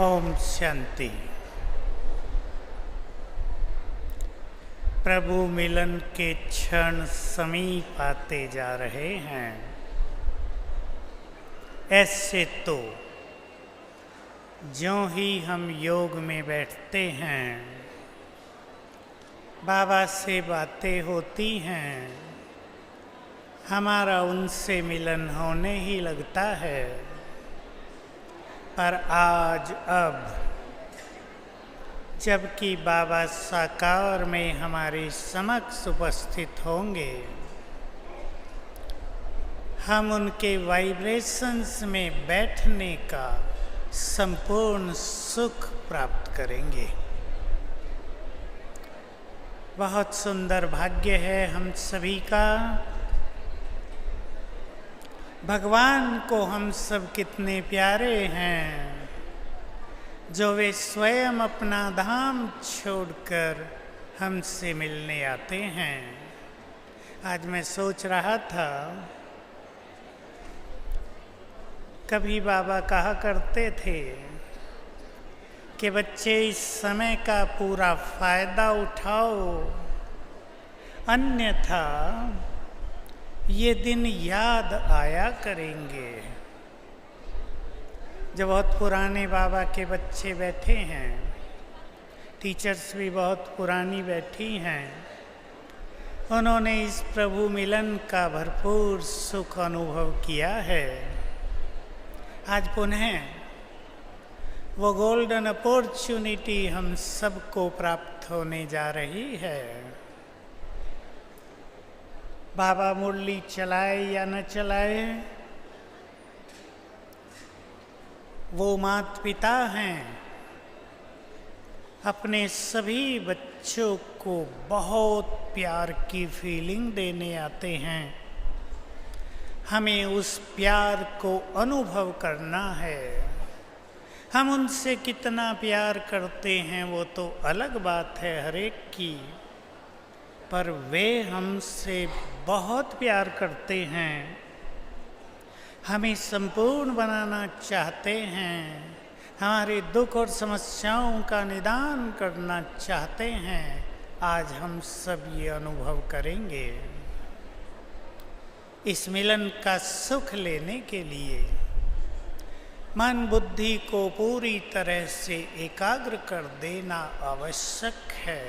ओम शांति। प्रभु मिलन के क्षण समीप आते जा रहे हैं। ऐसे तो ज्यों ही हम योग में बैठते हैं, बाबा से बातें होती हैं, हमारा उनसे मिलन होने ही लगता है। पर आज अब जबकि बाबा साकार में हमारे समक्ष उपस्थित होंगे, हम उनके वाइब्रेशंस में बैठने का संपूर्ण सुख प्राप्त करेंगे। बहुत सुंदर भाग्य है हम सभी का। भगवान को हम सब कितने प्यारे हैं, जो वे स्वयं अपना धाम छोड़कर हमसे मिलने आते हैं। आज मैं सोच रहा था, कभी बाबा कहा करते थे कि बच्चे इस समय का पूरा फायदा उठाओ, अन्यथा ये दिन याद आया करेंगे। जो बहुत पुराने बाबा के बच्चे बैठे हैं, टीचर्स भी बहुत पुरानी बैठी हैं, उन्होंने इस प्रभु मिलन का भरपूर सुख अनुभव किया है। आज पुनः वो गोल्डन अपॉर्चुनिटी हम सबको प्राप्त होने जा रही है। बाबा मुरली चलाए या न चलाए, वो माता पिता हैं, अपने सभी बच्चों को बहुत प्यार की फीलिंग देने आते हैं। हमें उस प्यार को अनुभव करना है। हम उनसे कितना प्यार करते हैं वो तो अलग बात है हर एक की, पर वे हमसे बहुत प्यार करते हैं, हमें संपूर्ण बनाना चाहते हैं, हमारे दुख और समस्याओं का निदान करना चाहते हैं। आज हम सब ये अनुभव करेंगे। इस मिलन का सुख लेने के लिए मन बुद्धि को पूरी तरह से एकाग्र कर देना आवश्यक है।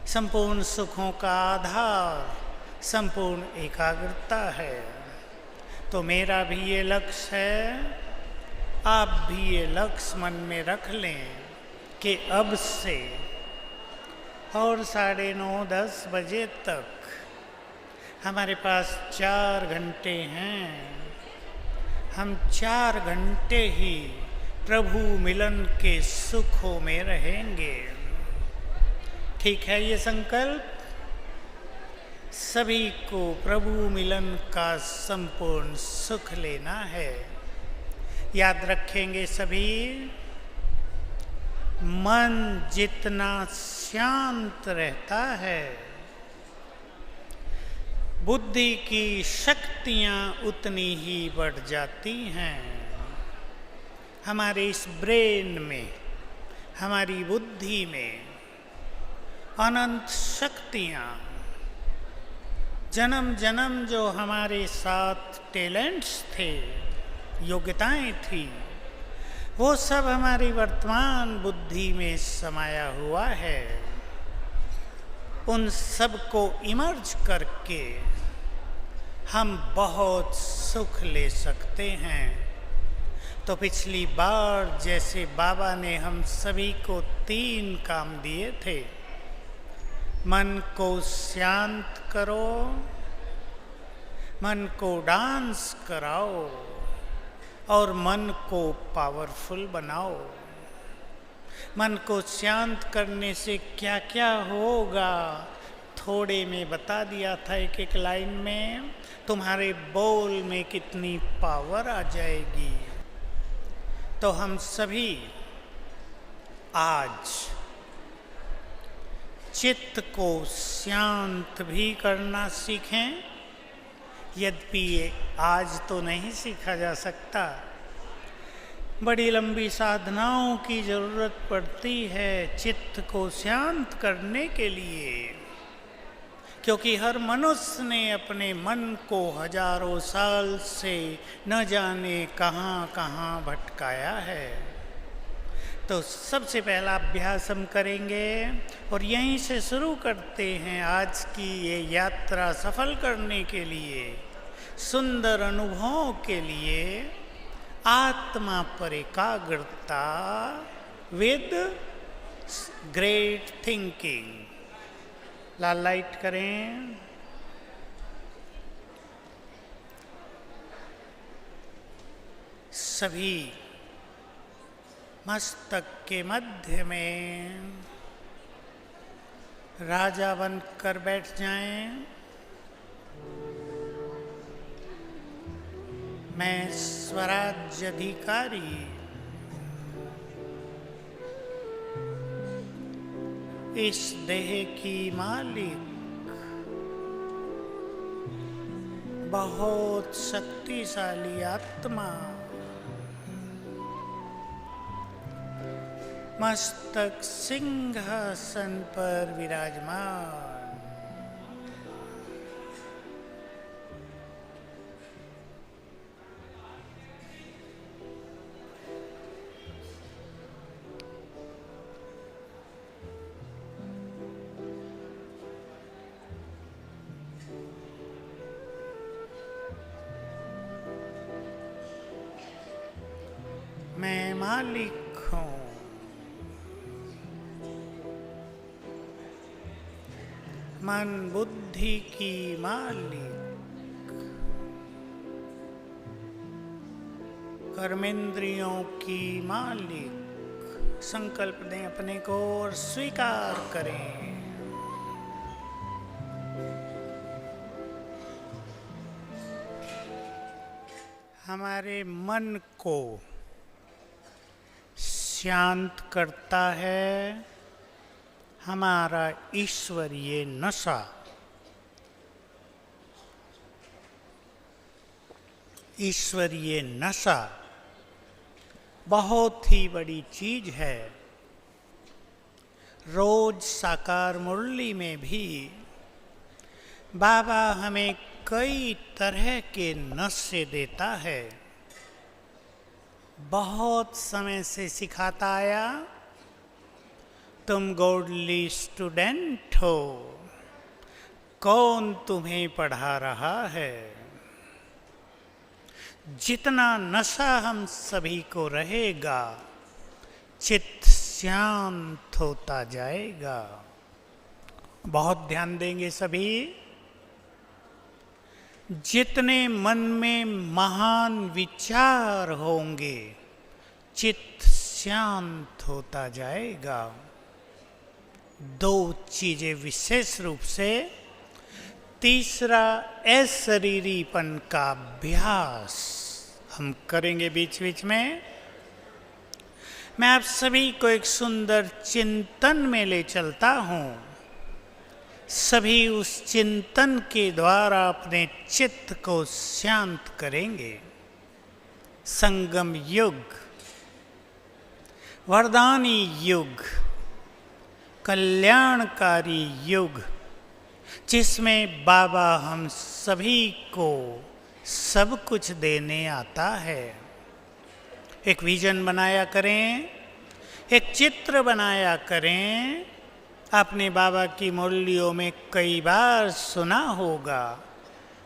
संपूर्ण सुखों का आधार संपूर्ण एकाग्रता है। तो मेरा भी ये लक्ष्य है, आप भी ये लक्ष्य मन में रख लें कि अब से और 9:30-10 बजे तक हमारे पास 4 घंटे हैं। हम 4 घंटे ही प्रभु मिलन के सुखों में रहेंगे। ठीक है ये संकल्प? सभी को प्रभु मिलन का संपूर्ण सुख लेना है। याद रखेंगे सभी, मन जितना शांत रहता है, बुद्धि की शक्तियां उतनी ही बढ़ जाती हैं। हमारे इस ब्रेन में, हमारी बुद्धि में अनंत शक्तियां, जन्म जन्म जो हमारे साथ टैलेंट्स थे, योग्यताएं थी, वो सब हमारी वर्तमान बुद्धि में समाया हुआ है। उन सब को इमर्ज करके हम बहुत सुख ले सकते हैं। तो पिछली बार जैसे बाबा ने हम सभी को 3 काम दिए थे, मन को शांत करो, मन को डांस कराओ और मन को पावरफुल बनाओ। मन को शांत करने से क्या क्या होगा थोड़े में बता दिया था, एक एक लाइन में। तुम्हारे बोल में कितनी पावर आ जाएगी। तो हम सभी आज चित्त को शांत भी करना सीखें। यद्यपि ये आज तो नहीं सीखा जा सकता, बड़ी लंबी साधनाओं की जरूरत पड़ती है चित्त को शांत करने के लिए, क्योंकि हर मनुष्य ने अपने मन को हजारों साल से न जाने कहाँ कहाँ भटकाया है। तो सबसे पहला अभ्यास हम करेंगे और यहीं से शुरू करते हैं आज की ये यात्रा सफल करने के लिए, सुंदर अनुभवों के लिए। आत्मा पर एकाग्रता with great thinking. Lal light करें। सभी मस्तक के मध्य में राजा बनकर बैठ जाएं। मैं स्वराज्य अधिकारी इस देह की मालिक, बहुत शक्तिशाली आत्मा, मस्तक सिंहासन पर विराजमान। मैं मालिक हूँ, मन बुद्धि की मालिक, कर्मेंद्रियों की मालिक। संकल्प दें अपने को और स्वीकार करें। हमारे मन को शांत करता है हमारा ईश्वरीय नशा। ईश्वरीय नशा बहुत ही बड़ी चीज है। रोज साकार मुरली में भी बाबा हमें कई तरह के नशे देता है। बहुत समय से सिखाता आया, तुम गॉडली स्टूडेंट हो, कौन तुम्हें पढ़ा रहा है। जितना नशा हम सभी को रहेगा, चित्त शांत होता जाएगा। बहुत ध्यान देंगे सभी। जितने मन में महान विचार होंगे, चित्त शांत होता जाएगा। दो चीजें विशेष रूप से। तीसरा, अशरीरीपन का अभ्यास हम करेंगे बीच बीच में। मैं आप सभी को एक सुंदर चिंतन में ले चलता हूँ। सभी उस चिंतन के द्वारा अपने चित्त को शांत करेंगे। संगम युग, वरदानी युग, कल्याणकारी युग, जिसमें बाबा हम सभी को सब कुछ देने आता है। एक विजन बनाया करें, एक चित्र बनाया करें। आपने बाबा की मुरलियों में कई बार सुना होगा।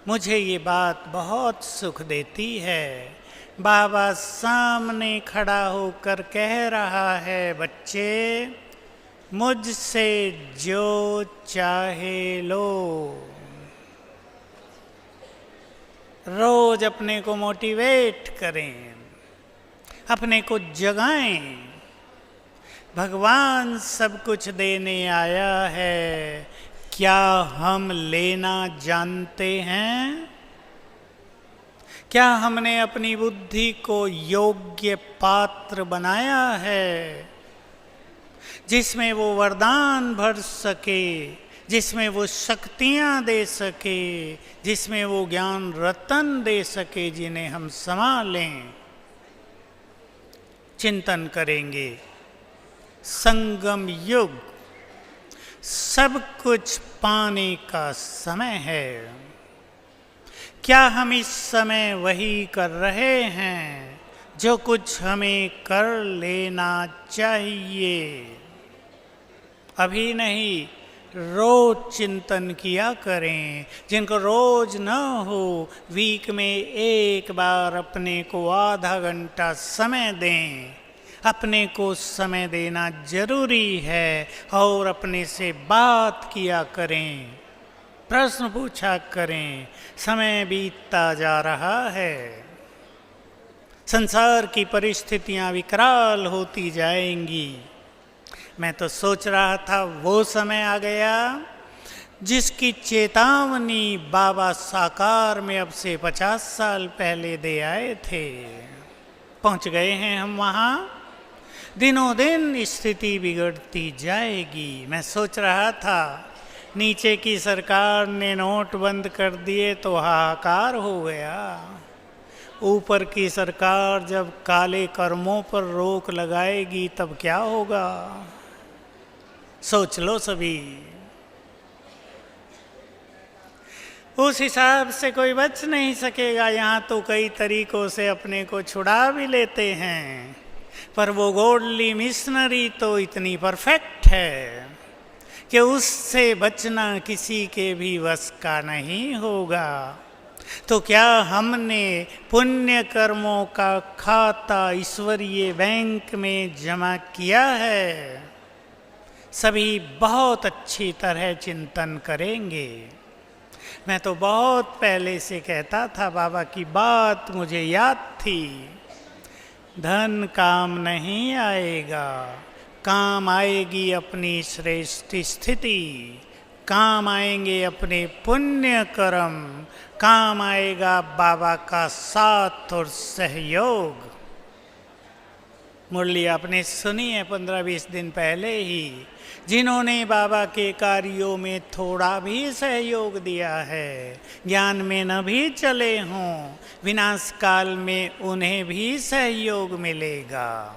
मुझे ये बात बहुत सुख देती है। बाबा सामने खड़ा होकर कह रहा है, बच्चे मुझसे जो चाहे लो। रोज अपने को मोटिवेट करें, अपने को जगाएं। भगवान सब कुछ देने आया है, क्या हम लेना जानते हैं? क्या हमने अपनी बुद्धि को योग्य पात्र बनाया है, जिसमें वो वरदान भर सके, जिसमें वो शक्तियाँ दे सके, जिसमें वो ज्ञान रतन दे सके, जिन्हें हम संभालें? चिंतन करेंगे। संगम युग सब कुछ पाने का समय है। क्या हम इस समय वही कर रहे हैं जो कुछ हमें कर लेना चाहिए? अभी नहीं, रोज चिंतन किया करें। जिनको रोज न हो, वीक में एक बार अपने को आधा घंटा समय दें। अपने को समय देना जरूरी है और अपने से बात किया करें, प्रश्न पूछा करें। समय बीतता जा रहा है, संसार की परिस्थितियां विकराल होती जाएंगी। मैं तो सोच रहा था वो समय आ गया जिसकी चेतावनी बाबा साकार में अब से 50 साल पहले दे आए थे। पहुंच गए हैं हम वहाँ। दिनों दिन स्थिति बिगड़ती जाएगी। मैं सोच रहा था नीचे की सरकार ने नोट बंद कर दिए तो हाहाकार हो गया। ऊपर की सरकार जब काले कर्मों पर रोक लगाएगी तब क्या होगा? सोच लो सभी। उस हिसाब से कोई बच नहीं सकेगा। यहाँ तो कई तरीकों से अपने को छुड़ा भी लेते हैं, पर वो गॉडली मिशनरी तो इतनी परफेक्ट है कि उससे बचना किसी के भी वश का नहीं होगा। तो क्या हमने पुण्य कर्मों का खाता ईश्वरीय बैंक में जमा किया है? सभी बहुत अच्छी तरह चिंतन करेंगे। मैं तो बहुत पहले से कहता था, बाबा की बात मुझे याद थी। धन काम नहीं आएगा, काम आएगी अपनी श्रेष्ठ स्थिति, काम आएंगे अपने पुण्य कर्म, काम आएगा बाबा का साथ और सहयोग। मुरली आपने सुनी है 15-20 दिन पहले ही। जिन्होंने बाबा के कार्यों में थोड़ा भी सहयोग दिया है, ज्ञान में न भी चले हों, विनाश काल में उन्हें भी सहयोग मिलेगा।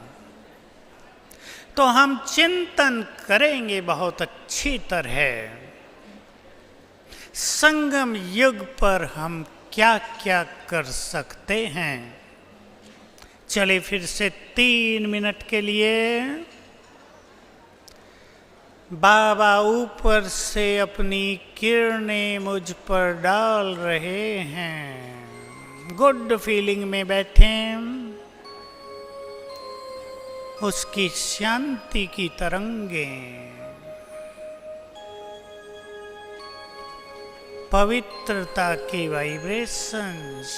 तो हम चिंतन करेंगे बहुत अच्छी तरह। संगम युग पर हम क्या क्या कर सकते हैं। चले फिर से 3 मिनट के लिए। बाबा ऊपर से अपनी किरणें मुझ पर डाल रहे हैं। गुड फीलिंग में बैठे, उसकी शांति की तरंगें, पवित्रता के वाइब्रेशंस,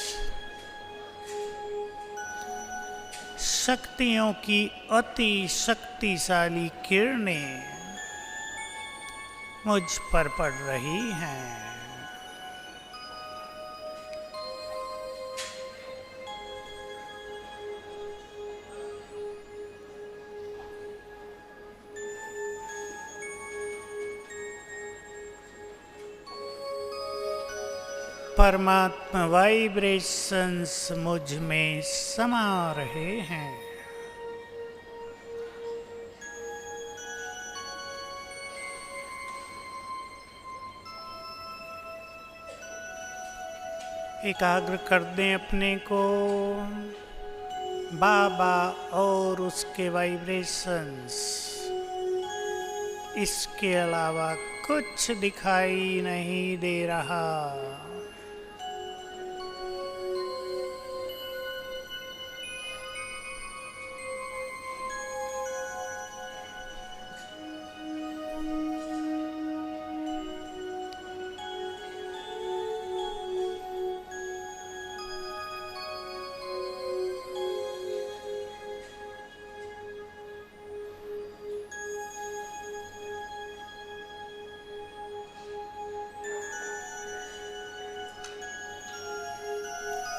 शक्तियों की अति शक्तिशाली किरणें मुझ पर पड़ रही हैं। परमात्मा वाइब्रेशंस मुझ में समा रहे हैं। एकाग्र कर दें अपने को बाबा और उसके वाइब्रेशंस। इसके अलावा कुछ दिखाई नहीं दे रहा।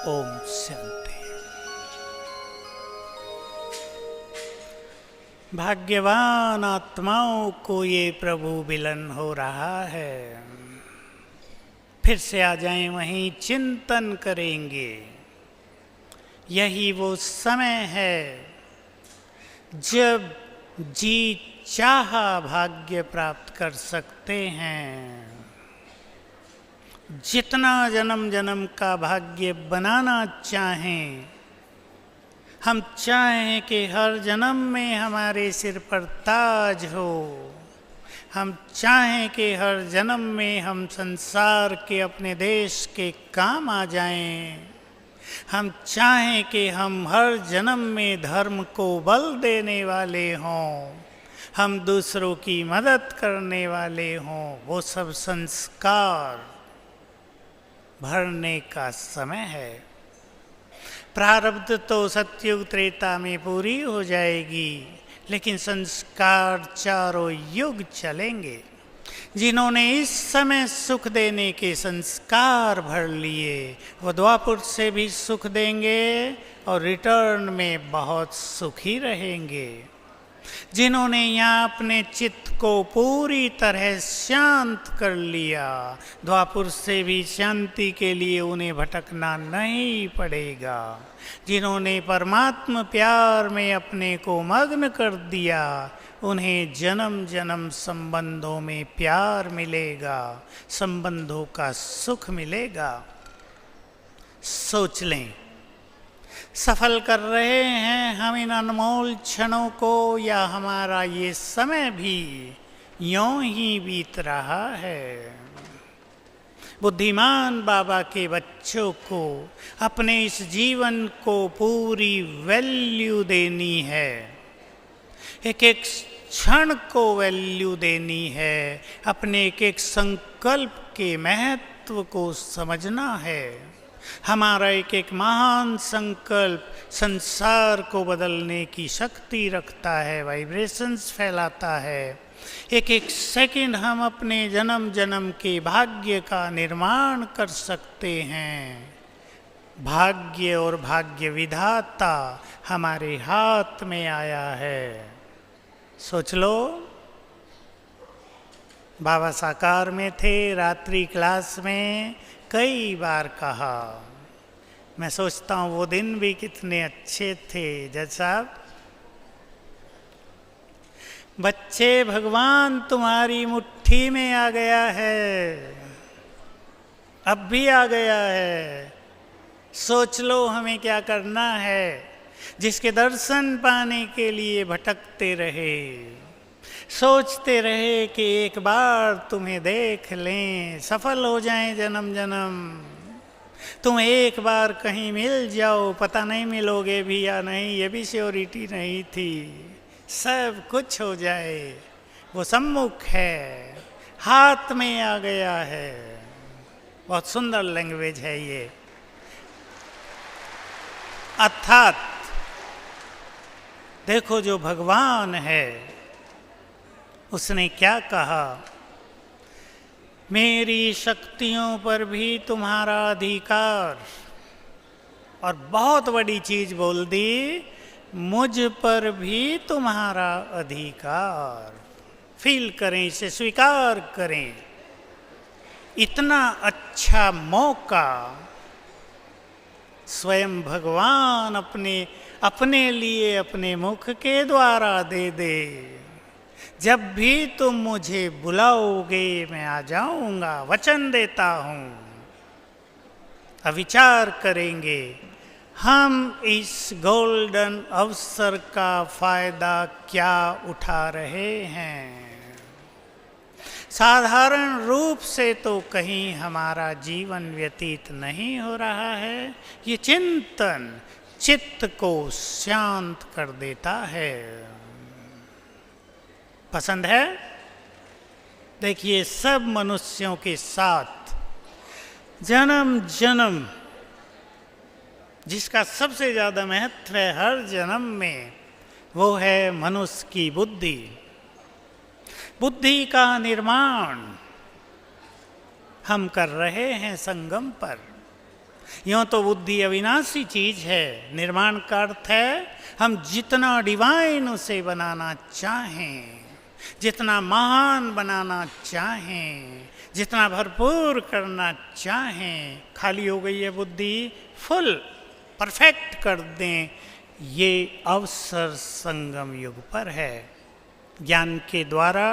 ओम शांति। भाग्यवान आत्माओं को ये प्रभु मिलन हो रहा है। फिर से आ जाएं, वहीं चिंतन करेंगे। यही वो समय है जब जी चाहा भाग्य प्राप्त कर सकते हैं। जितना जन्म जन्म का भाग्य बनाना चाहें, हम चाहें कि हर जन्म में हमारे सिर पर ताज हो, हम चाहें कि हर जन्म में हम संसार के अपने देश के काम आ जाएं, हम चाहें कि हम हर जन्म में धर्म को बल देने वाले हों, हम दूसरों की मदद करने वाले हों, वो सब संस्कार भरने का समय है। प्रारब्ध तो सतयुग त्रेता में पूरी हो जाएगी, लेकिन संस्कार चारों युग चलेंगे। जिन्होंने इस समय सुख देने के संस्कार भर लिए, वो द्वापुर से भी सुख देंगे और रिटर्न में बहुत सुखी रहेंगे। जिन्होंने यहाँ अपने चित्त को पूरी तरह शांत कर लिया, द्वापुर से भी शांति के लिए उन्हें भटकना नहीं पड़ेगा। जिन्होंने परमात्मा प्यार में अपने को मग्न कर दिया, उन्हें जन्म जन्म संबंधों में प्यार मिलेगा, संबंधों का सुख मिलेगा। सोच लें, सफल कर रहे हैं हम इन अनमोल क्षणों को, या हमारा ये समय भी यूं ही बीत रहा है। बुद्धिमान बाबा के बच्चों को अपने इस जीवन को पूरी वैल्यू देनी है, एक एक क्षण को वैल्यू देनी है, अपने एक एक संकल्प के महत्व को समझना है। हमारा एक एक महान संकल्प संसार को बदलने की शक्ति रखता है, वाइब्रेशंस फैलाता है। एक एक सेकंड हम अपने जन्म जन्म के भाग्य का निर्माण कर सकते हैं। भाग्य और भाग्य विधाता हमारे हाथ में आया है। सोच लो, बाबा साकार में थे, रात्रि क्लास में कई बार कहा। मैं सोचता हूँ वो दिन भी कितने अच्छे थे। जज साहब, बच्चे भगवान तुम्हारी मुट्ठी में आ गया है, अब भी आ गया है। सोच लो हमें क्या करना है। जिसके दर्शन पाने के लिए भटकते रहे, सोचते रहे कि एक बार तुम्हें देख लें, सफल हो जाएं जन्म जन्म, तुम एक बार कहीं मिल जाओ, पता नहीं मिलोगे भी या नहीं, ये भी श्योरिटी नहीं थी। सब कुछ हो जाए, वो सम्मुख है, हाथ में आ गया है। बहुत सुंदर लैंग्वेज है ये। अर्थात देखो, जो भगवान है उसने क्या कहा, मेरी शक्तियों पर भी तुम्हारा अधिकार, और बहुत बड़ी चीज बोल दी, मुझ पर भी तुम्हारा अधिकार। फील करें, इसे स्वीकार करें। इतना अच्छा मौका स्वयं भगवान अपने लिए अपने मुख के द्वारा दे दे। जब भी तुम मुझे बुलाओगे मैं आ जाऊंगा, वचन देता हूं। अविचार करेंगे, हम इस गोल्डन अवसर का फायदा क्या उठा रहे हैं। साधारण रूप से तो कहीं हमारा जीवन व्यतीत नहीं हो रहा है। ये चिंतन चित्त को शांत कर देता है। पसंद है? देखिए, सब मनुष्यों के साथ जन्म जन्म जिसका सबसे ज़्यादा महत्व है हर जन्म में, वो है मनुष्य की बुद्धि। बुद्धि का निर्माण हम कर रहे हैं संगम पर। यूँ तो बुद्धि अविनाशी चीज है, निर्माण का अर्थ है हम जितना डिवाइन उसे बनाना चाहें, जितना महान बनाना चाहें, जितना भरपूर करना चाहें। खाली हो गई है बुद्धि, फुल परफेक्ट कर दें, ये अवसर संगम युग पर है। ज्ञान के द्वारा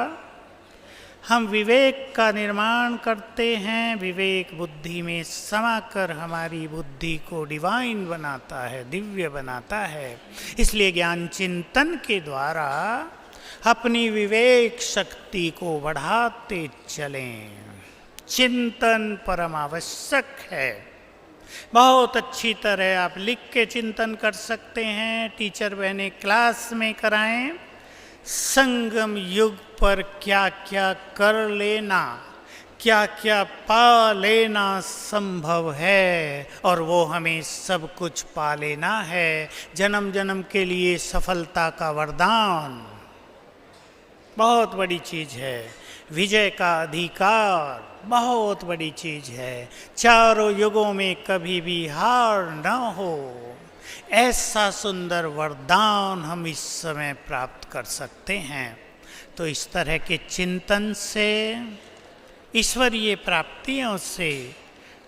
हम विवेक का निर्माण करते हैं। विवेक बुद्धि में समाकर हमारी बुद्धि को डिवाइन बनाता है, दिव्य बनाता है। इसलिए ज्ञान चिंतन के द्वारा अपनी विवेक शक्ति को बढ़ाते चलें। चिंतन परम आवश्यक है। बहुत अच्छी तरह आप लिख के चिंतन कर सकते हैं, टीचर बहने क्लास में कराएं। संगम युग पर क्या क्या कर लेना, क्या क्या पा लेना संभव है, और वो हमें सब कुछ पा लेना है। जन्म जन्म के लिए सफलता का वरदान बहुत बड़ी चीज है। विजय का अधिकार बहुत बड़ी चीज है। चारों युगों में कभी भी हार न हो, ऐसा सुंदर वरदान हम इस समय प्राप्त कर सकते हैं। तो इस तरह के चिंतन से, ईश्वरीय प्राप्तियों से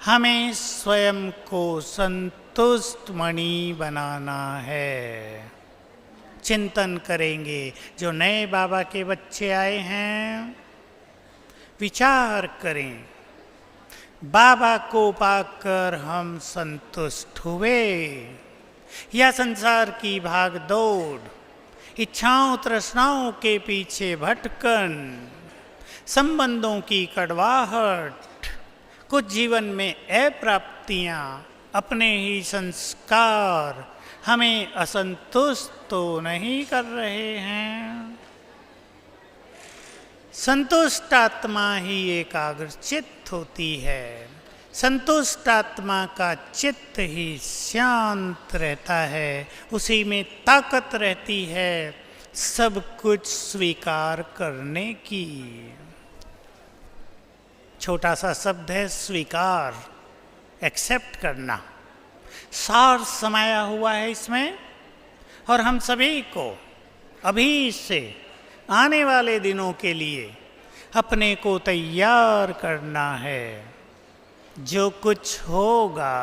हमें स्वयं को संतुष्ट मणि बनाना है। चिंतन करेंगे। जो नए बाबा के बच्चे आए हैं, विचार करें, बाबा को पाकर हम संतुष्ट हुए या संसार की भाग दौड़, इच्छाओं तृष्णाओं के पीछे भटकन, संबंधों की कड़वाहट, कुछ जीवन में अप्राप्तियां, अपने ही संस्कार हमें असंतुष्ट तो नहीं कर रहे हैं। संतुष्ट आत्मा ही एकाग्रचित्त होती है। संतुष्ट आत्मा का चित्त ही शांत रहता है, उसी में ताकत रहती है सब कुछ स्वीकार करने की। छोटा सा शब्द है स्वीकार, एक्सेप्ट करना। सार समाया हुआ है इसमें, और हम सभी को अभी से आने वाले दिनों के लिए अपने को तैयार करना है। जो कुछ होगा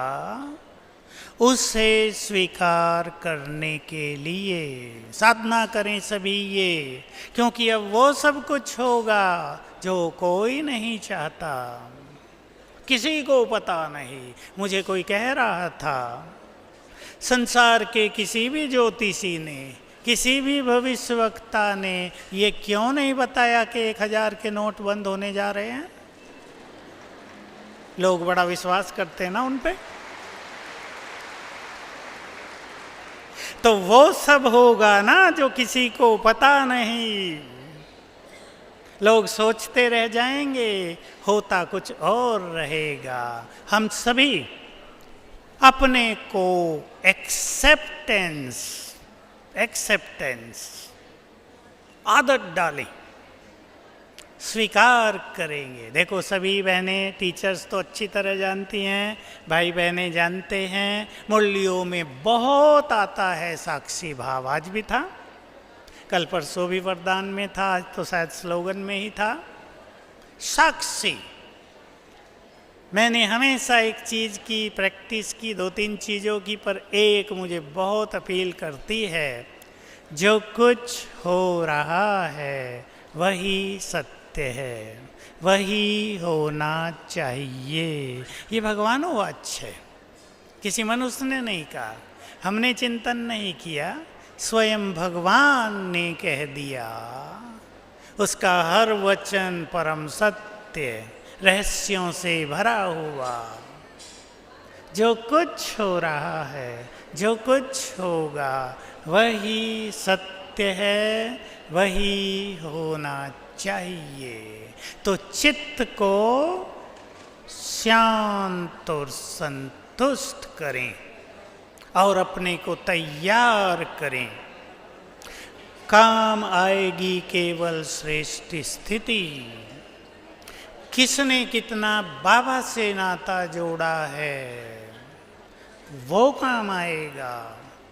उसे स्वीकार करने के लिए साधना करें सभी ये, क्योंकि अब वो सब कुछ होगा जो कोई नहीं चाहता, किसी को पता नहीं। मुझे कोई कह रहा था, संसार के किसी भी ज्योतिषी ने, किसी भी भविष्यवक्ता ने ये क्यों नहीं बताया कि 1000 के नोट बंद होने जा रहे हैं। लोग बड़ा विश्वास करते हैं ना उन पे। तो वो सब होगा ना जो किसी को पता नहीं। लोग सोचते रह जाएंगे, होता कुछ और रहेगा। हम सभी अपने को एक्सेप्टेंस आदत डालें, स्वीकार करेंगे। देखो सभी बहनें, टीचर्स तो अच्छी तरह जानती हैं, भाई बहनें जानते हैं, मुरलियों में बहुत आता है साक्षी भाव। आज भी था, कल परसों भी वरदान में था, आज तो शायद स्लोगन में ही था। साक्षी। मैंने हमेशा एक चीज़ की प्रैक्टिस की, 2-3 चीज़ों की, पर एक मुझे बहुत अपील करती है। जो कुछ हो रहा है वही सत्य है, वही होना चाहिए। ये भगवानोवाच है, किसी मनुष्य ने नहीं कहा, हमने चिंतन नहीं किया, स्वयं भगवान ने कह दिया। उसका हर वचन परम सत्य, रहस्यों से भरा हुआ। जो कुछ हो रहा है, जो कुछ होगा, वही सत्य है, वही होना चाहिए। तो चित्त को शांत और संतुष्ट करें और अपने को तैयार करें। काम आएगी केवल श्रेष्ठ स्थिति। किसने कितना बाबा से नाता जोड़ा है वो काम आएगा।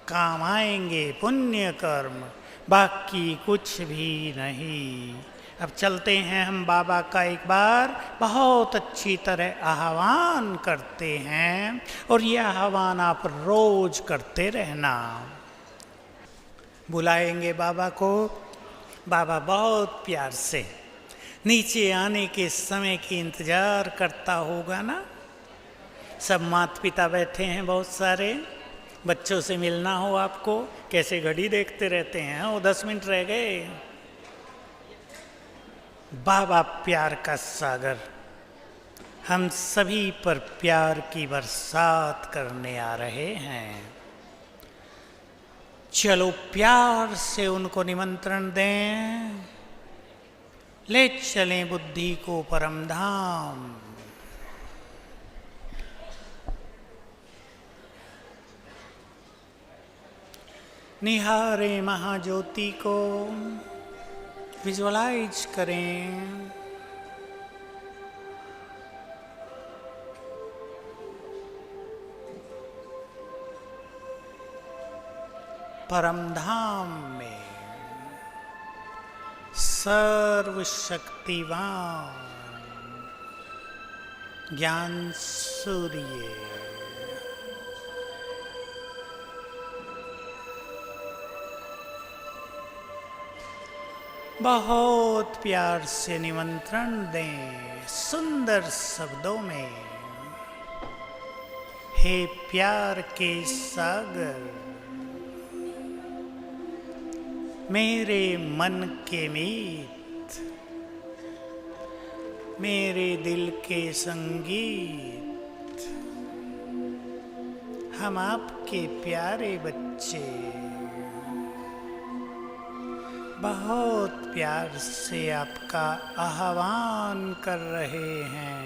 काम आएंगे पुण्य कर्म, बाकी कुछ भी नहीं। अब चलते हैं हम बाबा का एक बार बहुत अच्छी तरह आह्वान करते हैं, और यह आह्वान आप रोज करते रहना। बुलाएंगे बाबा को। बाबा बहुत प्यार से नीचे आने के समय की इंतजार करता होगा ना। सब माता पिता बैठे हैं, बहुत सारे बच्चों से मिलना हो आपको, कैसे घड़ी देखते रहते हैं, वो 10 मिनट रह गए। बाबा प्यार का सागर हम सभी पर प्यार की बरसात करने आ रहे हैं। चलो प्यार से उनको निमंत्रण दें, ले चलें बुद्धि को परम धाम। निहारे महाज्योति को, विजुअलाइज करें। परम धाम में सर्वशक्तिवान ज्ञान सूर्य बहुत प्यार से निमंत्रण दें सुंदर शब्दों में। हे प्यार के सागर, मेरे मन के मीत, मेरे दिल के संगीत, हम आपके प्यारे बच्चे बहुत प्यार से आपका आह्वान कर रहे हैं।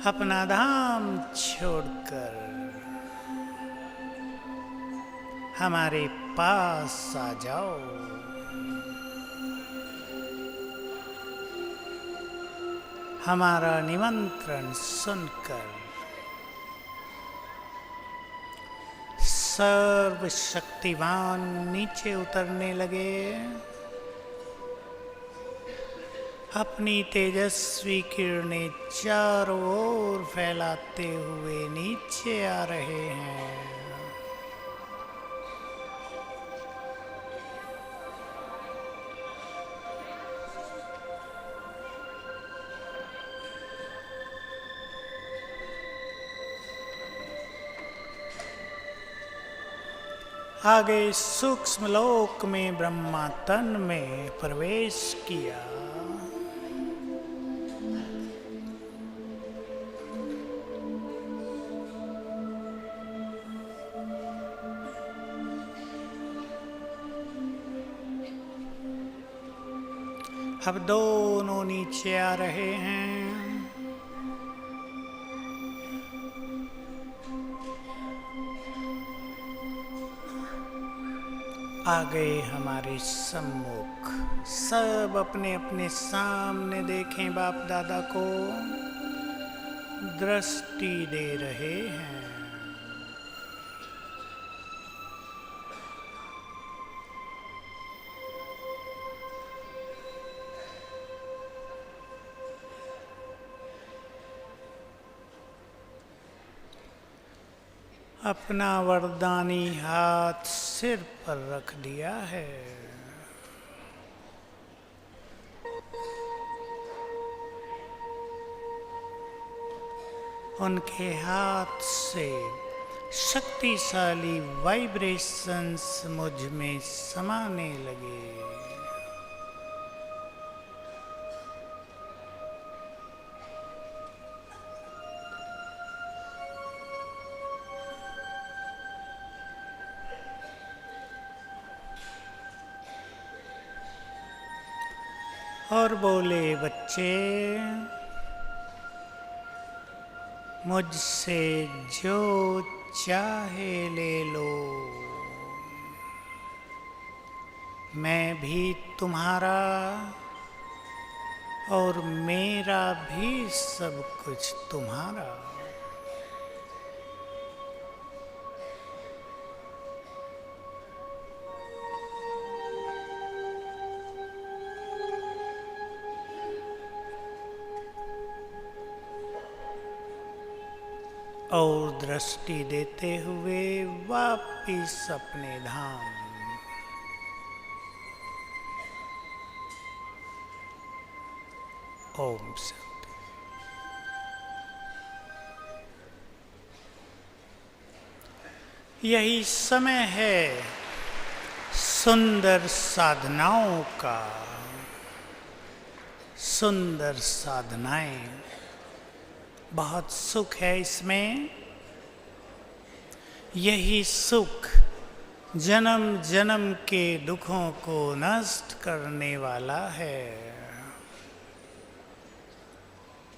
अपना धाम छोड़कर हमारे पास आ जाओ। हमारा निमंत्रण सुनकर सर्वशक्तिवान नीचे उतरने लगे। अपनी तेजस्वी किरणें चारों ओर फैलाते हुए नीचे आ रहे हैं। आगे सूक्ष्म लोक में ब्रह्मा तन में प्रवेश किया। अब दोनों नीचे आ रहे हैं। आ गए हमारे सम्मुख। सब अपने अपने सामने देखें, बाप दादा को दृष्टि दे रहे हैं। अपना वरदानी हाथ सिर पर रख दिया है। उनके हाथ से शक्तिशाली वाइब्रेशंस मुझ में समाने लगे। और बोले, बच्चे मुझसे जो चाहे ले लो, मैं भी तुम्हारा और मेरा भी सब कुछ तुम्हारा। और दृष्टि देते हुए वापिस अपने धाम। ओम शांति। यही समय है सुंदर साधनाओं का। सुंदर साधनाएं, बहुत सुख है इसमें। यही सुख जन्म जन्म के दुखों को नष्ट करने वाला है।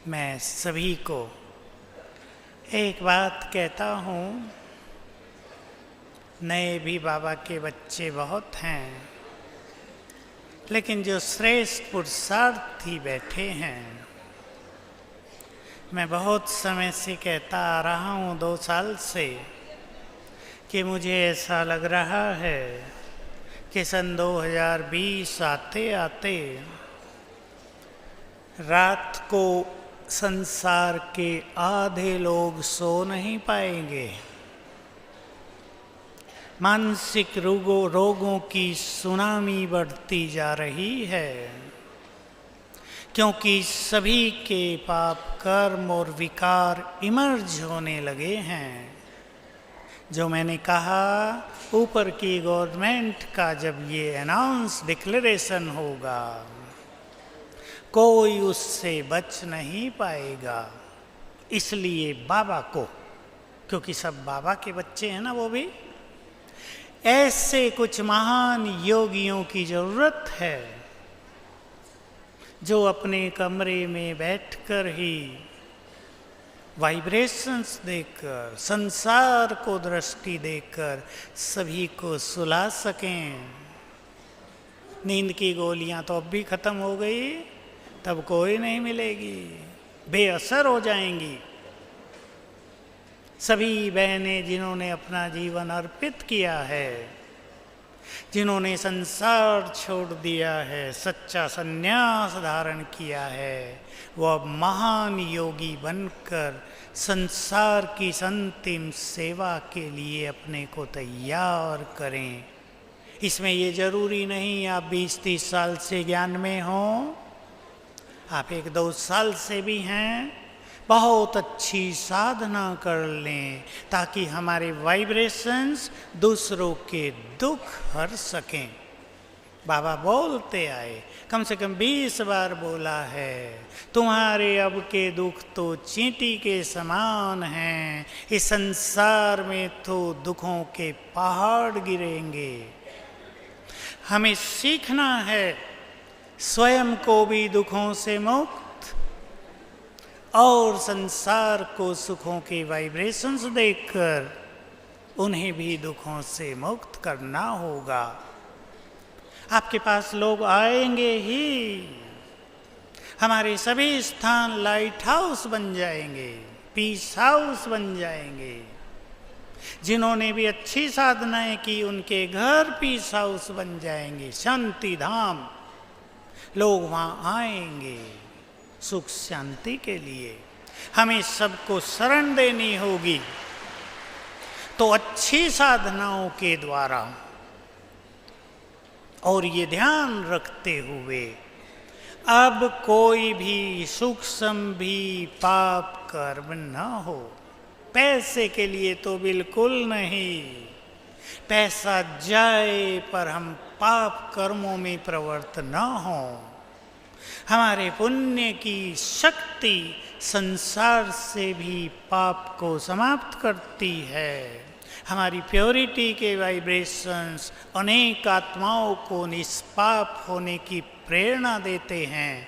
मैं सभी को एक बात कहता हूँ, नए भी बाबा के बच्चे बहुत हैं, लेकिन जो श्रेष्ठ पुरुषार्थी बैठे हैं, मैं बहुत समय से कहता आ रहा हूँ, 2 साल से, कि मुझे ऐसा लग रहा है कि सन 2020 आते आते रात को संसार के आधे लोग सो नहीं पाएंगे। मानसिक रोगों की सुनामी बढ़ती जा रही है, क्योंकि सभी के पाप कर्म और विकार इमर्ज होने लगे हैं। जो मैंने कहा, ऊपर की गवर्नमेंट का जब ये अनाउंस डिक्लेरेशन होगा, कोई उससे बच नहीं पाएगा। इसलिए बाबा को, क्योंकि सब बाबा के बच्चे हैं ना, वो भी ऐसे कुछ महान योगियों की जरूरत है जो अपने कमरे में बैठकर ही वाइब्रेशंस देकर, संसार को दृष्टि देकर सभी को सुला सकें। नींद की गोलियां तो अब भी खत्म हो गई, तब कोई नहीं मिलेगी, बेअसर हो जाएंगी। सभी बहनें जिन्होंने अपना जीवन अर्पित किया है, जिन्होंने संसार छोड़ दिया है, सच्चा संन्यास धारण किया है, वो अब महान योगी बनकर संसार की अंतिम सेवा के लिए अपने को तैयार करें। इसमें ये जरूरी नहीं आप 20-30 साल से ज्ञान में हों, आप 1-2 साल से भी हैं, बहुत अच्छी साधना कर लें ताकि हमारे वाइब्रेशंस दूसरों के दुख हर सकें। बाबा बोलते आए, कम से कम 20 बार बोला है, तुम्हारे अब के दुख तो चींटी के समान हैं, इस संसार में तो दुखों के पहाड़ गिरेंगे। हमें सीखना है स्वयं को भी दुखों से मुक्त और संसार को सुखों के वाइब्रेशंस देकर उन्हें भी दुखों से मुक्त करना होगा। आपके पास लोग आएंगे ही, हमारे सभी स्थान लाइट हाउस बन जाएंगे, पीस हाउस बन जाएंगे। जिन्होंने भी अच्छी साधनाएं की, उनके घर पीस हाउस बन जाएंगे, शांति धाम। लोग वहाँ आएंगे सुख शांति के लिए। हमें सबको शरण देनी होगी, तो अच्छी साधनाओं के द्वारा, और ये ध्यान रखते हुए अब कोई भी सूक्ष्म भी पाप कर्म न हो। पैसे के लिए तो बिल्कुल नहीं, पैसा जाए पर हम पाप कर्मों में प्रवृत्त न हो। हमारे पुण्य की शक्ति संसार से भी पाप को समाप्त करती है। हमारी प्योरिटी के वाइब्रेशंस अनेक आत्माओं को निष्पाप होने की प्रेरणा देते हैं।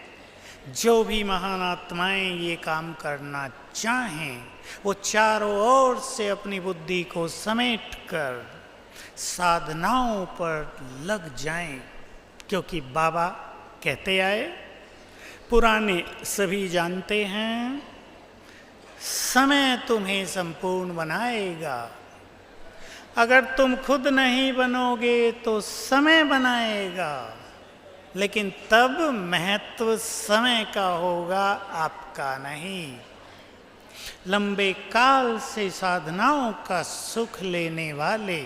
जो भी महान आत्माएं ये काम करना चाहें, वो चारों ओर से अपनी बुद्धि को समेटकर साधनाओं पर लग जाएं, क्योंकि बाबा कहते आए, पुराने सभी जानते हैं, समय तुम्हें संपूर्ण बनाएगा। अगर तुम खुद नहीं बनोगे तो समय बनाएगा, लेकिन तब महत्व समय का होगा, आपका नहीं। लंबे काल से साधनाओं का सुख लेने वाले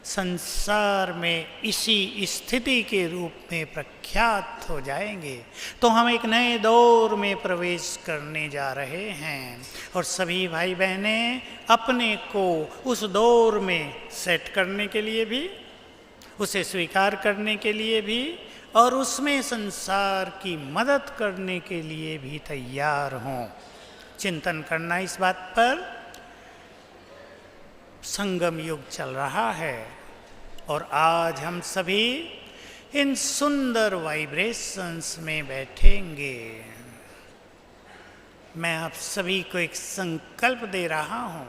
संसार में इसी स्थिति के रूप में प्रख्यात हो जाएंगे। तो हम एक नए दौर में प्रवेश करने जा रहे हैं और सभी भाई बहनें अपने को उस दौर में सेट करने के लिए भी, उसे स्वीकार करने के लिए भी और उसमें संसार की मदद करने के लिए भी तैयार हों। चिंतन करना इस बात पर। संगम युग चल रहा है और आज हम सभी इन सुंदर वाइब्रेशंस में बैठेंगे। मैं आप सभी को एक संकल्प दे रहा हूँ,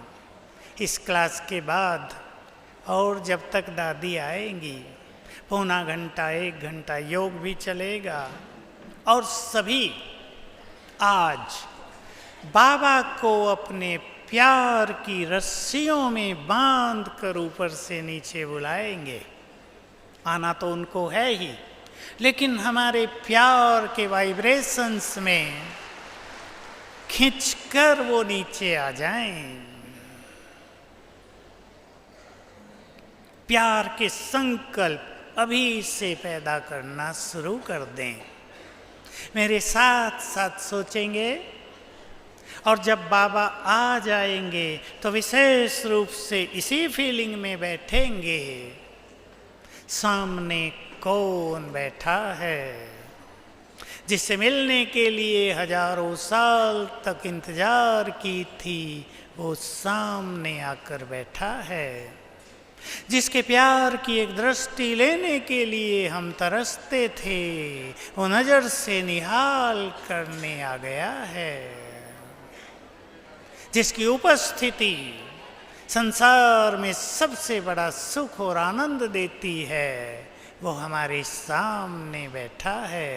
इस क्लास के बाद और जब तक दादी आएंगी, पौना घंटा 1 घंटा योग भी चलेगा और सभी आज बाबा को अपने प्यार की रस्सियों में बांध कर ऊपर से नीचे बुलाएंगे। आना तो उनको है ही, लेकिन हमारे प्यार के वाइब्रेशंस में खींचकर वो नीचे आ जाएं। प्यार के संकल्प अभी से पैदा करना शुरू कर दें। मेरे साथ साथ सोचेंगे और जब बाबा आ जाएंगे तो विशेष रूप से इसी फीलिंग में बैठेंगे। सामने कौन बैठा है जिससे मिलने के लिए हजारों साल तक इंतजार की थी, वो सामने आकर बैठा है। जिसके प्यार की एक दृष्टि लेने के लिए हम तरसते थे, वो नजर से निहाल करने आ गया है। जिसकी उपस्थिति संसार में सबसे बड़ा सुख और आनंद देती है, वो हमारे सामने बैठा है।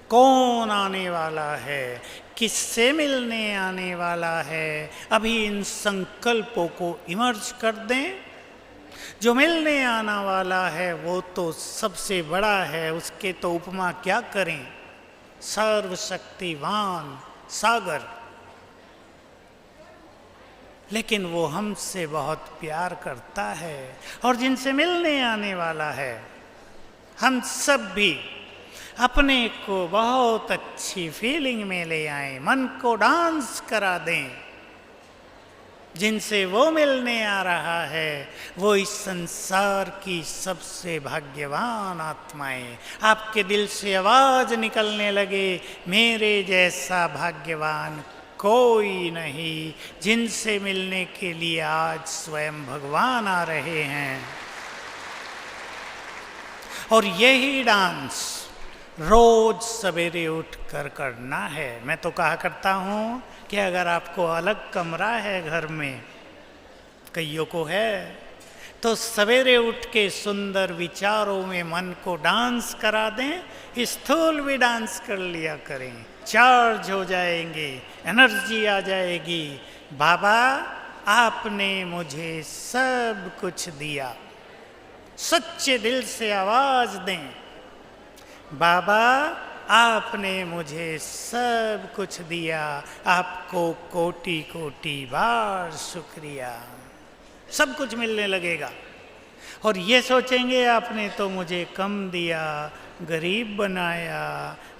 कौन आने वाला है, किससे मिलने आने वाला है, अभी इन संकल्पों को इमर्ज कर दें। जो मिलने आना वाला है वो तो सबसे बड़ा है, उसके तो उपमा क्या करें। सर्वशक्तिवान सागर, लेकिन वो हमसे बहुत प्यार करता है। और जिनसे मिलने आने वाला है, हम सब भी अपने को बहुत अच्छी फीलिंग में ले आएं, मन को डांस करा दें। जिनसे वो मिलने आ रहा है वो इस संसार की सबसे भाग्यवान आत्माएं। आपके दिल से आवाज निकलने लगे, मेरे जैसा भाग्यवान कोई नहीं। जिनसे मिलने के लिए आज स्वयं भगवान आ रहे हैं। और यही डांस रोज सवेरे उठकर करना है। मैं तो कहा करता हूँ कि अगर आपको अलग कमरा है घर में, कईयों को है, तो सवेरे उठ के सुंदर विचारों में मन को डांस करा दें। स्थूल भी डांस कर लिया करें, चार्ज हो जाएंगे, एनर्जी आ जाएगी। बाबा आपने मुझे सब कुछ दिया। सच्चे दिल से आवाज दें, बाबा आपने मुझे सब कुछ दिया, आपको कोटि कोटि बार शुक्रिया। सब कुछ मिलने लगेगा। और ये सोचेंगे आपने तो मुझे कम दिया, गरीब बनाया,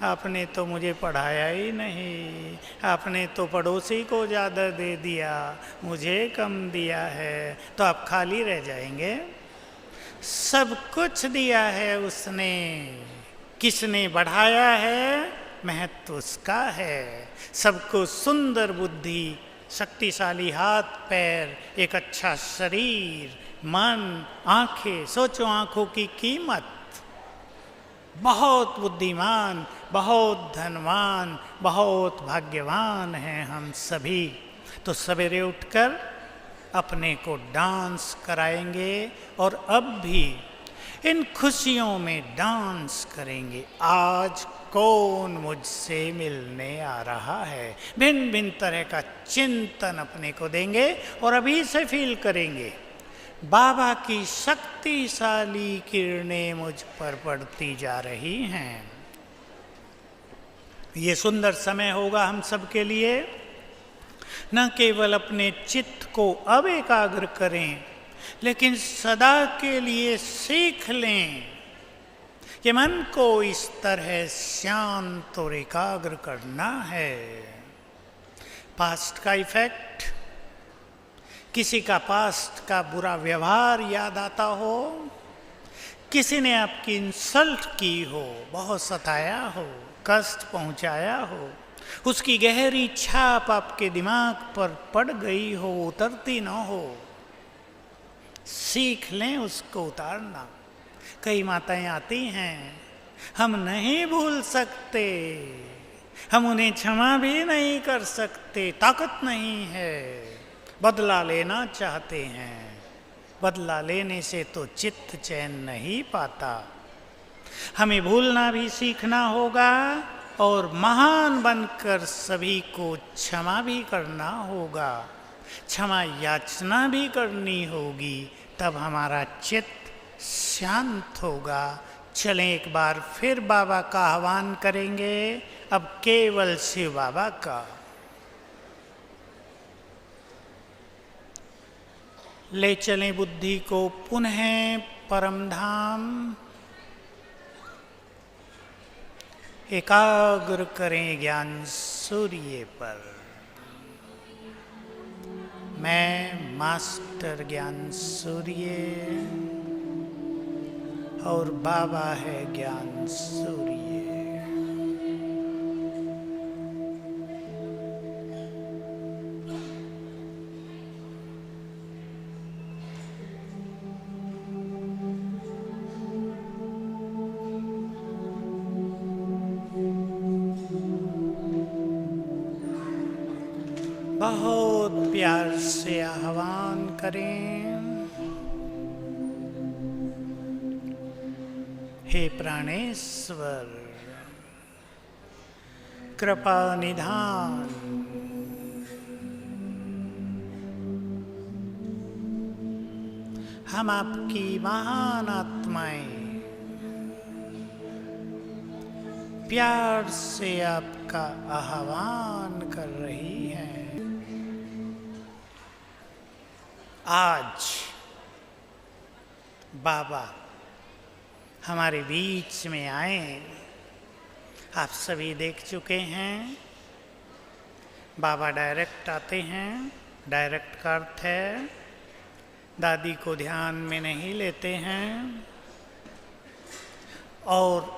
आपने तो मुझे पढ़ाया ही नहीं, आपने तो पड़ोसी को ज़्यादा दे दिया, मुझे कम दिया है, तो आप खाली रह जाएंगे। सब कुछ दिया है उसने, किसने बढ़ाया है, महत्व उसका है। सबको सुंदर बुद्धि, शक्तिशाली हाथ पैर, एक अच्छा शरीर, मन, आंखें। सोचो आंखों की कीमत। बहुत बुद्धिमान, बहुत धनवान, बहुत भाग्यवान हैं हम सभी। तो सवेरे उठकर अपने को डांस कराएंगे और अब भी इन खुशियों में डांस करेंगे। आज कौन मुझसे मिलने आ रहा है, भिन्न भिन्न तरह का चिंतन अपने को देंगे और अभी से फील करेंगे बाबा की शक्तिशाली किरणें मुझ पर पड़ती जा रही हैं। ये सुंदर समय होगा हम सब के लिए। न केवल अपने चित्त को अब एकाग्र करें, लेकिन सदा के लिए सीख लें कि मन को इस तरह शांत और एकाग्र करना है। पास्ट का इफेक्ट, किसी का पास्ट का बुरा व्यवहार याद आता हो, किसी ने आपकी इंसल्ट की हो, बहुत सताया हो, कष्ट पहुंचाया हो, उसकी गहरी छाप आपके दिमाग पर पड़ गई हो, उतरती ना हो, सीख लें उसको उतारना। कई माताएं आती हैं, हम नहीं भूल सकते, हम उन्हें क्षमा भी नहीं कर सकते, ताकत नहीं है, बदला लेना चाहते हैं। बदला लेने से तो चित्त चैन नहीं पाता। हमें भूलना भी सीखना होगा और महान बनकर सभी को क्षमा भी करना होगा, क्षमा याचना भी करनी होगी, तब हमारा चित्त शांत होगा। चलें एक बार फिर बाबा का आह्वान करेंगे, अब केवल शिव बाबा का। ले चलें बुद्धि को पुनः परमधाम, एकाग्र करें ज्ञान सूर्य पर। मैं मास्टर ज्ञान सूर्य और बाबा है ज्ञान सूर्य। बहुत प्यार से आह्वान करें, हे प्राणेश्वर, कृपा निधान, हम आपकी महान आत्माएं प्यार से आपका आह्वान कर रही हैं। आज बाबा हमारे बीच में आए। आप सभी देख चुके हैं, बाबा डायरेक्ट आते हैं। डायरेक्ट का अर्थ है दादी को ध्यान में नहीं लेते हैं और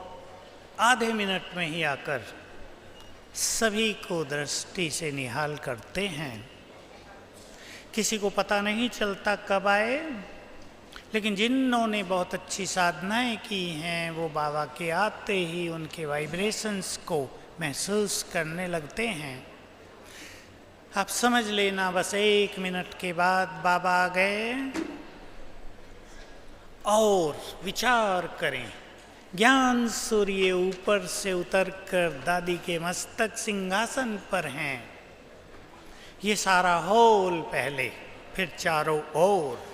आधे मिनट में ही आकर सभी को दृष्टि से निहाल करते हैं। किसी को पता नहीं चलता कब आए, लेकिन जिन्होंने बहुत अच्छी साधनाएं की हैं वो बाबा के आते ही उनके वाइब्रेशंस को महसूस करने लगते हैं। आप समझ लेना, बस 1 मिनट के बाद बाबा आ गए। और विचार करें, ज्ञान सूर्य ऊपर से उतरकर दादी के मस्तक सिंहासन पर हैं। ये सारा हॉल पहले, फिर चारों ओर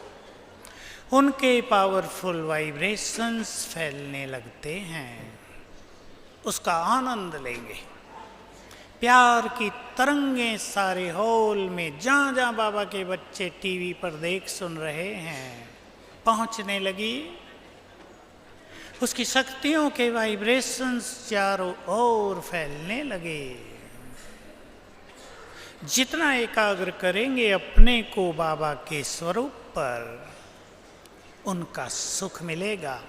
उनके पावरफुल वाइब्रेशंस फैलने लगते हैं। उसका आनंद लेंगे। प्यार की तरंगें सारे हॉल में, जहाँ जहाँ बाबा के बच्चे टीवी पर देख सुन रहे हैं, पहुँचने लगी। उसकी शक्तियों के वाइब्रेशंस चारों ओर फैलने लगे। जितना एकाग्र करेंगे अपने को बाबा के स्वरूप पर, उनका सुख मिलेगा।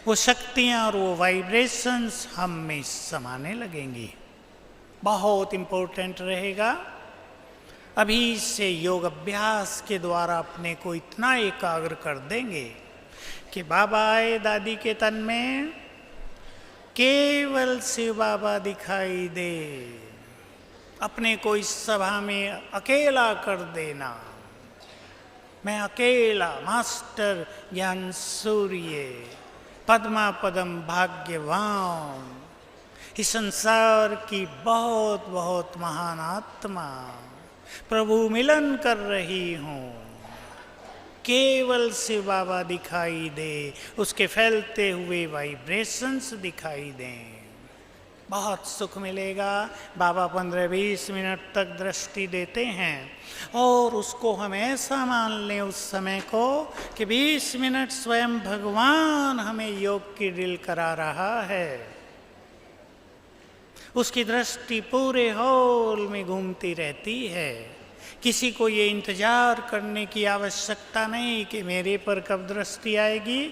वो शक्तियाँ और वो वाइब्रेशंस हम में समाने लगेंगी। बहुत इम्पोर्टेंट रहेगा। अभी से योग अभ्यास के द्वारा अपने को इतना एकाग्र कर देंगे कि बाबा आए दादी के तन में, केवल शिव बाबा दिखाई दे। अपने को इस सभा में अकेला कर देना। मैं अकेला मास्टर ज्ञान सूर्य, पद्मा पदम भाग्यवान, इस संसार की बहुत बहुत महान आत्मा प्रभु मिलन कर रही हूँ। केवल शिव बाबा दिखाई दे, उसके फैलते हुए वाइब्रेशंस दिखाई दें। बहुत सुख मिलेगा। बाबा 15-20 मिनट तक दृष्टि देते हैं और उसको हम ऐसा मान लें उस समय को कि 20 मिनट स्वयं भगवान हमें योग की ड्रिल करा रहा है। उसकी दृष्टि पूरे हॉल में घूमती रहती है। किसी को ये इंतजार करने की आवश्यकता नहीं कि मेरे पर कब दृष्टि आएगी।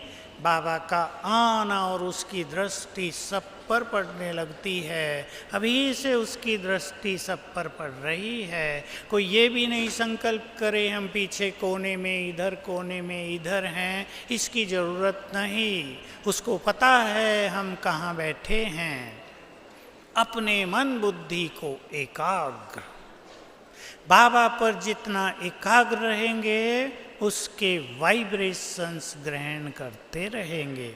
बाबा का आना और उसकी दृष्टि सब पर पड़ने लगती है। अभी से उसकी दृष्टि सब पर पड़ रही है। कोई ये भी नहीं संकल्प करे हम पीछे कोने में, इधर कोने में, इधर हैं, इसकी ज़रूरत नहीं। उसको पता है हम कहाँ बैठे हैं। अपने मन बुद्धि को एकाग्र, बाबा पर जितना एकाग्र रहेंगे उसके वाइब्रेशंस ग्रहण करते रहेंगे।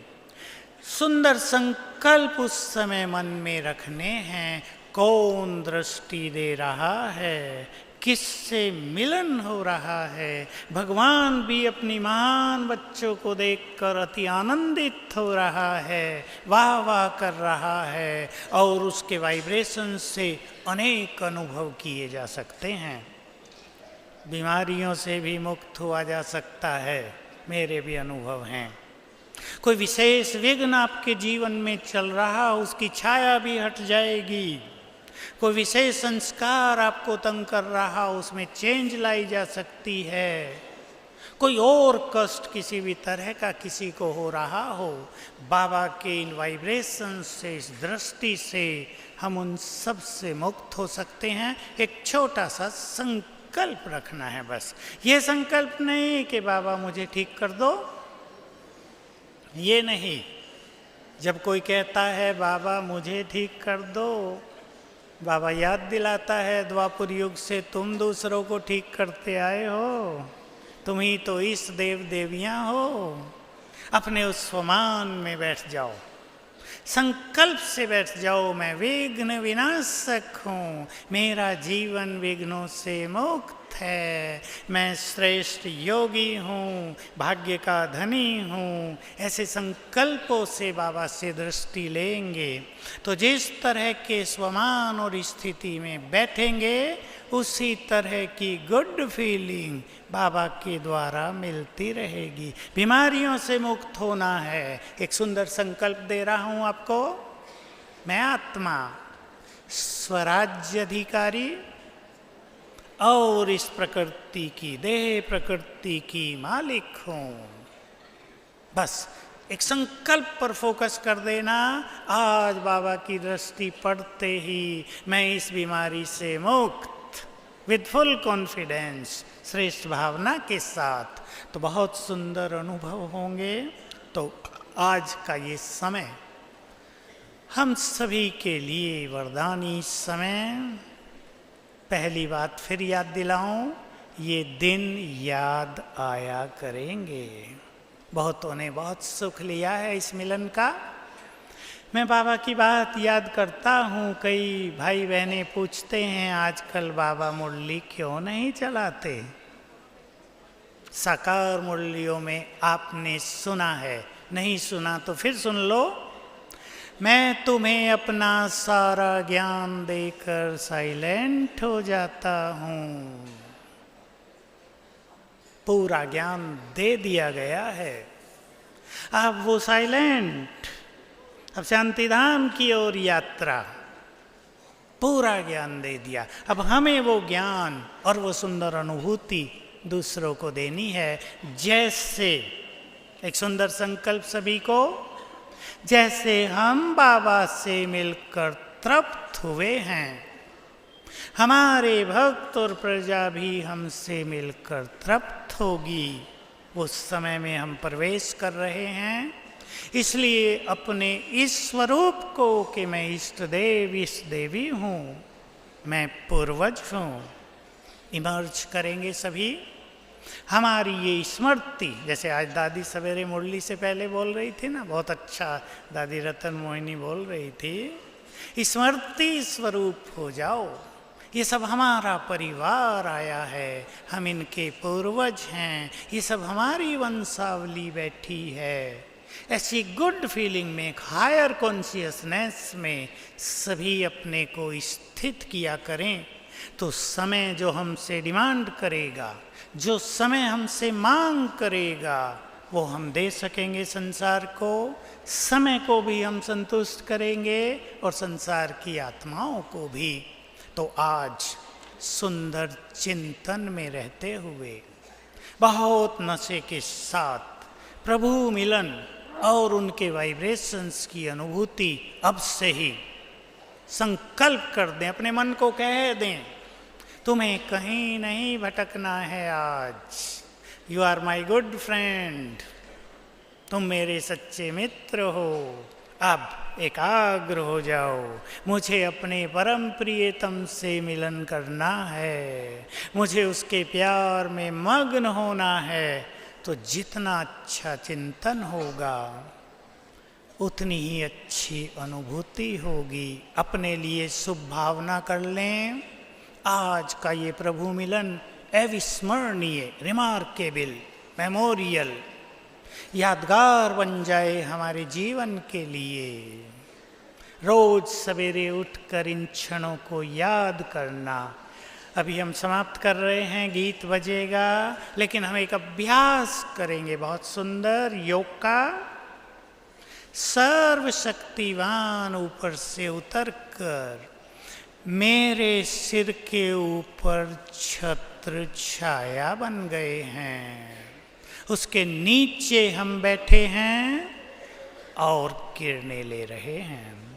सुंदर संकल्प उस समय मन में रखने हैं। कौन दृष्टि दे रहा है, किससे मिलन हो रहा है। भगवान भी अपनी महान बच्चों को देखकर अति आनंदित हो रहा है, वाह वाह कर रहा है और उसके वाइब्रेशन से अनेक अनुभव किए जा सकते हैं। बीमारियों से भी मुक्त हुआ जा सकता है, मेरे भी अनुभव हैं। कोई विशेष विघ्न आपके जीवन में चल रहा, उसकी छाया भी हट जाएगी। कोई विशेष संस्कार आपको तंग कर रहा, उसमें चेंज लाई जा सकती है। कोई और कष्ट किसी भी तरह का किसी को हो रहा हो, बाबा के इन वाइब्रेशन से, इस दृष्टि से हम उन सब से मुक्त हो सकते हैं। एक छोटा सा संकल्प रखना है बस। ये संकल्प नहीं कि बाबा मुझे ठीक कर दो, ये नहीं। जब कोई कहता है बाबा मुझे ठीक कर दो, बाबा याद दिलाता है द्वापर युग से तुम दूसरों को ठीक करते आए हो, तुम ही तो इस देव देवियां हो। अपने उस स्वमान में बैठ जाओ, संकल्प से बैठ जाओ। मैं विघ्न विनाशक हूँ, मेरा जीवन विघ्नों से मुक्त है, मैं श्रेष्ठ योगी हूँ, भाग्य का धनी हूँ। ऐसे संकल्पों से बाबा से दृष्टि लेंगे तो जिस तरह के स्वमान और स्थिति में बैठेंगे उसी तरह की गुड फीलिंग बाबा के द्वारा मिलती रहेगी। बीमारियों से मुक्त होना है। एक सुंदर संकल्प दे रहा हूँ आपको। मैं आत्मा स्वराज्य अधिकारी और इस प्रकृति की, देह प्रकृति की मालिक हूँ। बस एक संकल्प पर फोकस कर देना। आज बाबा की दृष्टि पड़ते ही मैं इस बीमारी से मुक्त, विद फुल कॉन्फिडेंस, श्रेष्ठ भावना के साथ, तो बहुत सुंदर अनुभव होंगे। तो आज का ये समय हम सभी के लिए वरदानी समय। पहली बात फिर याद दिलाऊं, ये दिन याद आया करेंगे। बहुतों ने बहुत सुख लिया है इस मिलन का। मैं बाबा की बात याद करता हूँ। कई भाई बहनें पूछते हैं आजकल बाबा मुरली क्यों नहीं चलाते। साकार मुरलियों में आपने सुना है, नहीं सुना तो फिर सुन लो। मैं तुम्हें अपना सारा ज्ञान देकर साइलेंट हो जाता हूँ। पूरा ज्ञान दे दिया गया है। अब वो साइलेंट, अब शांति धाम की ओर यात्रा, पूरा ज्ञान दे दिया। अब हमें वो ज्ञान और वो सुंदर अनुभूति दूसरों को देनी है। जैसे एक सुंदर संकल्प सभी को, जैसे हम बाबा से मिलकर तृप्त हुए हैं, हमारे भक्त और प्रजा भी हमसे मिलकर तृप्त होगी। उस समय में हम प्रवेश कर रहे हैं। इसलिए अपने इस स्वरूप को कि मैं इष्ट देव, इष्ट देवी हूँ, मैं पूर्वज हूँ, इमर्ज करेंगे सभी। हमारी ये स्मृति, जैसे आज दादी सवेरे मुरली से पहले बोल रही थी ना, बहुत अच्छा दादी रतन मोहिनी बोल रही थी, स्मृति स्वरूप हो जाओ। ये सब हमारा परिवार आया है, हम इनके पूर्वज हैं, ये सब हमारी वंशावली बैठी है। ऐसी गुड फीलिंग में, एक हायर कॉन्शियसनेस में सभी अपने को स्थित किया करें, तो समय जो हमसे डिमांड करेगा, जो समय हमसे मांग करेगा, वो हम दे सकेंगे संसार को। समय को भी हम संतुष्ट करेंगे और संसार की आत्माओं को भी। तो आज सुंदर चिंतन में रहते हुए, बहुत नशे के साथ प्रभु मिलन और उनके वाइब्रेशंस की अनुभूति अब से ही संकल्प कर दें, अपने मन को कह दें, तुम्हें कहीं नहीं भटकना है आज। You are my good friend, तुम मेरे सच्चे मित्र हो। अब एकाग्र हो जाओ, मुझे अपने परम प्रियतम से मिलन करना है, मुझे उसके प्यार में मग्न होना है। तो जितना अच्छा चिंतन होगा उतनी ही अच्छी अनुभूति होगी। अपने लिए शुभ भावना कर लें। आज का ये प्रभु मिलन अविस्मरणीय, रिमार्केबल, मेमोरियल, यादगार बन जाए हमारे जीवन के लिए। रोज सवेरे उठकर इन क्षणों को याद करना। अभी हम समाप्त कर रहे हैं, गीत बजेगा, लेकिन हम एक अभ्यास करेंगे बहुत सुंदर योग का। सर्वशक्तिवान ऊपर से उतरकर मेरे सिर के ऊपर छत्र छाया बन गए हैं, उसके नीचे हम बैठे हैं और किरणें ले रहे हैं।